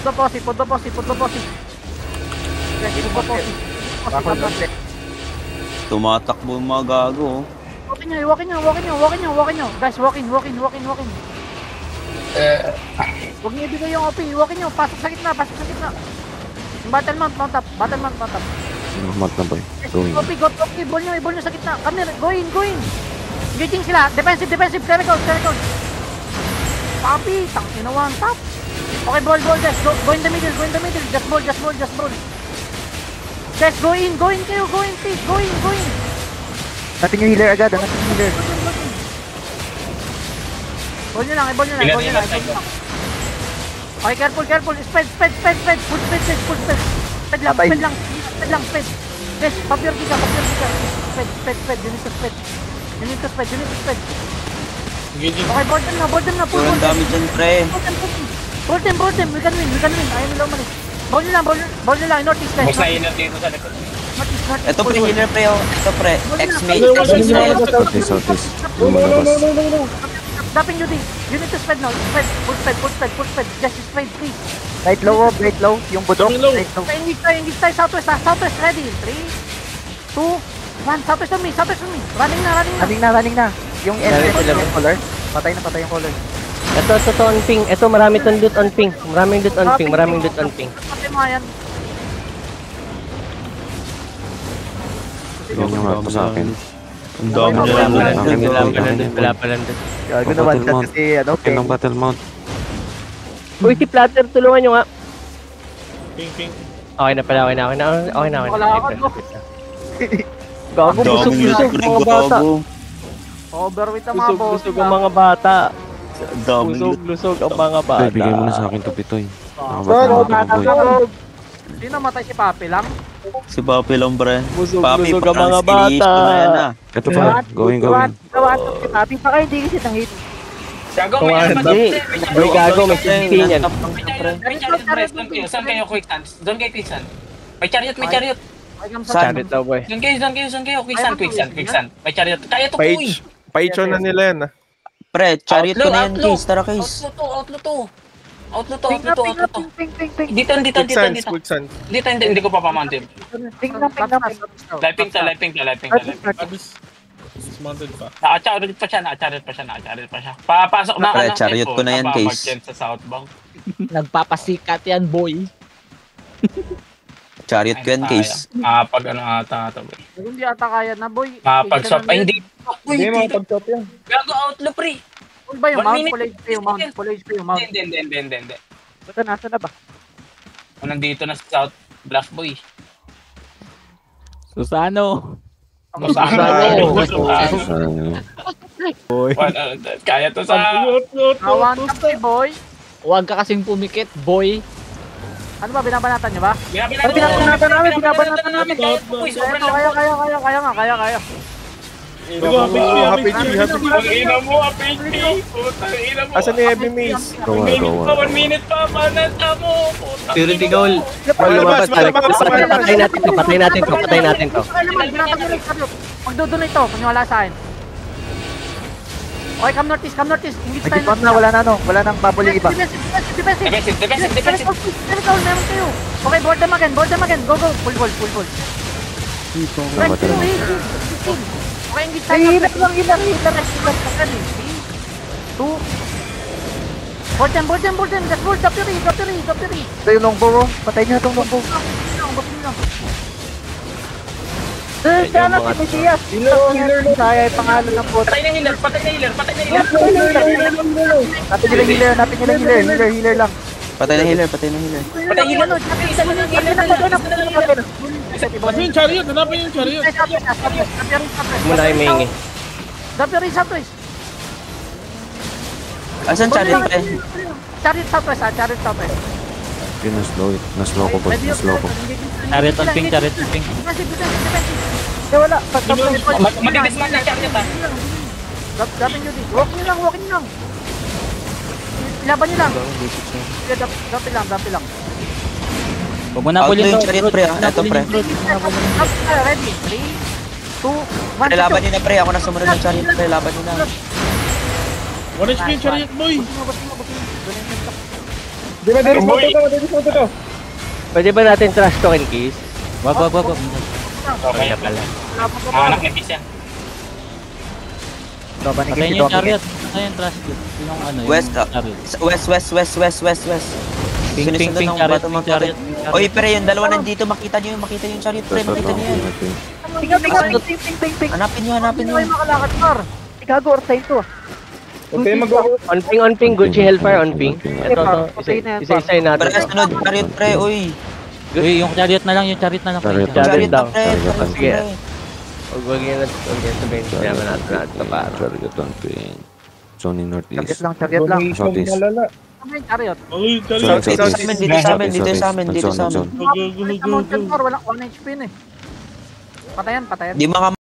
the posse, put the posse. Yes, put the posse. Tumatakbo yung mga gago. Walkin nyo. Guys, walkin. Huwag niyo ibigay yung OP, walkin nyo, pasok sa gitna. Yung battle mount up. Mount na boy. Going. OP, ball nyo sa gitna. Come here, go in. Engaging sila, defensive, clear goal. Papi, tangina one tap. Okay, ball, guys, go in the middle, just ball. Guys, go in, please, go in. Natin yung healer agad, Ball nyo lang. Okay, careful. Speed. Full speed lang. Yes, papirti ka. Speed. You need to speed. Okay, board them na. Puro ang dami dyan, pre. Board them. We can win. Ayaw nila umalis. Ball nyo lang. Northeast, guys. Boss na inat dito sa likod. Northeast. Ito pre, healer pre. Ito pre. X-mate. Southeast. Lumalabas. Dapping you need to speed now. Full speed. Just speed, please. Right low, yung budok. Right low. Engage tayo, southwest, ready. 3, 2, 1, southwest on me. Running na. Yung entrance yung color. Patay yung color. Ito on ping. Ito marami tong loot on ping. Maraming loot on ping. Patay mo yan. Yan yung ato sa akin. Ang dami Wala pa lang doon. Gago naman kasi Yan ang battle mount. Uy, si Platter, tulungan nyo nga. Ping. Okay na pala. Wala ako. Gago, busog mga bata. Overweight ang mga boss. Busog ang mga bata. Dami. Busog ang mga bata. Ay, bigay mo na sa akin to Pitoy. Sino matay si Papi lang? Si Papi lang, pre. Busog Papi, ang mga pang-skills bata. ko na yan, ah. Ito pa. Going. Gawan si Papi, baka hindi kasi nang-hit. Gago, Kung may ano, armas. May gago, may 16 yan. May chariot, Bryce. Saan kayo quick dance? Doon kayo quick sand. May chariot. Chariot daw, boy. Doon kayo quick sand. May chariot. Kaya to, kuy. Paicho na nila yan. Pre, chariot ko na yan, Outlaw. case. Tara, case. Outlaw to. Ping. Dito. Quick sand. Dito, hindi ko pa pamantin. Ping. Liping ka. Dismounted pa. Naka-chariot pa siya. Papasok na Pre, chariot ko na yan, case. Mag-change sa southbound. Nagpapasikat yan, boy. Chariot ko yan, case. Pag ano ata ito, boy. Hindi ata kaya na, boy. Pag-swap. Ay, hindi. Hindi mo pag-top yan. Gago, outlaw, pre. Ano ba yung 1 mount? minute. Full HP yung mount. Hindi. Nasa na ba? Nandito na sa South Bluff, boy. Susano. Kaya to sa... Awan ka, boy. Huwag ka kasing pumikit, boy. Ano ba, binabanatan nyo ba? Binabanatan namin. Kaya. Happy G. Ang ina mo, APG. Putang ina mo. Asan ni Heavy Maze? 1 minute pa, manata mo. Purity goal. Patay natin to. Magdodonate to, kung wala sa akin. Okay, come northeast. Engage tayo. Nag-depot na, wala nang bubble yung iba. Defensive. Meron kayo. Okay, board them again. Go. Full. Okay, engage tayo. Healer. 2. Board them. Just board. Drop your E. Ito yung longbow, patay niyo itong longbow. Sana si Mesias. Healer. Saya yung pangalan ng bot. Patay na healer. Natin nila healer lang. Patay na healer. Hanapin yung chariot. Muna kayo maingi. Drop your E southwest. Asan chariot, pre? Chariot southwest. Naslow ko, boss. Chariot on ping. Defensive. Wala. Matidisman na chariot, ha. Drop nyo dito. Walk nyo lang. Ilaban nyo lang. Drop lang. Huwag mo na Outlaw pulin yung to. chariot, pre. Ito, pre. Ready? 3, 2, 1. Pre, laban nyo na, pre. Ako na sumunod ng chariot, pre. Laban nyo na. 1 HP yung chariot, boy. Di ba, dismoto to. Pwede ba natin trash talk in case? Wag. Okay. Anak ni Peace yan. Patayin niyo yung chariot. Patayin yung trash talk. Yung ano, yung West, chariot. West. Ping, Sinusundan ng chariot, bato ping, mga chariot. Oy, pre, yung dalawa nandito, makita niyo yung chariot, pre, makita niyo yan. Hanapin niyo. Hindi kayo makalakad, par. Gago, or side to. Huwag kayo mag-go. On ping, Gucci Hellfire on ping. Ito, isa-isa natin. Pre, sunod, chariot, pre, uy. Uy, yung chariot na lang. Chariot. Chariot na, daw. pre. Sige. Huwag yan sabihin. Sinama natin ito para. Chariot on ping. Zone in northeast. Chariot lang. Southeast. Malala. Ano yung chariot? Ay, Zone chariot. Dito sa amin, dito sa amin. Zone. Go. Mountain Core, walang 1 HP na eh. Patayan. Di